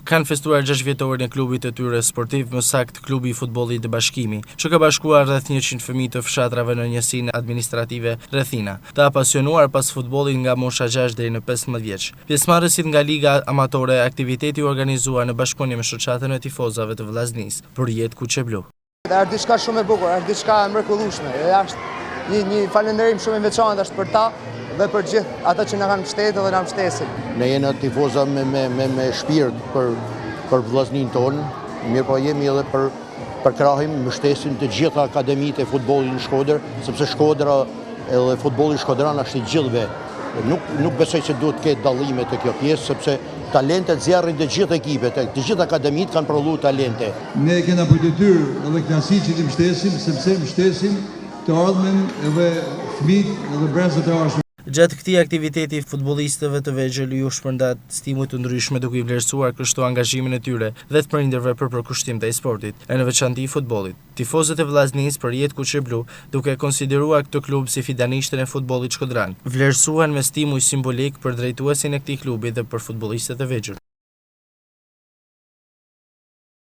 Kanë festuar 6 vjetorin e klubit të tyre sportiv, më saktë klubi i futbollit të Bashkimi, që ka bashkuar rreth 100 fëmijë të fshatrave në njësinë administrative Rrethina, të apasionuar pas futbollit nga mosha 6 deri në 15 vjeç. Pjesëmarrësit nga Liga Amatore, aktiviteti u organizua në bashkëpunim me shoqatën e tifozave të Vllaznisë për jetë kuqe blu. Është diçka shumë e bukur, është diçka e mrekullueshme. Është një falënderim shumë i veçantë është për ta dhe për gjithë ata që na kanë mbështetur dhe na mbështesin. Ne jemi tifoza me shpirt për vllaznin tonë, mirë po jemi edhe për krahim mbështesin të gjitha akademitë e futbollit në Shkodër, sepse Shkodra edhe futbolli shkodran është i gjithëve. Nuk besoj se duhet të ketë dallime të kjo pjesë, sepse talentet zjarrin të gjithë ekipet, të gjithë akademitë kanë prodhuar talente. Ne kena për detyrë edhe klasicit të mbështesim, sepse mbështesim të ardhmen edhe fëmijët edhe brezat e ardhshëm. Gjatë këtij aktiviteti, futbollistëve të vegjël ju shpërndat stimuj të ndryshme duke i vlerësuar kështu angazhimin e tyre dhe të prindërve për përkushtim të sportit, e në veçanti futbollit. Tifozët e Vllaznisë për jetë kuqe blu, duke konsideruar këtë klub si fidanishtin e futbollit shkodran, vlerësuan me stimuj simbolik për drejtuesin e këtij klubi dhe për futbollistët e vegjël.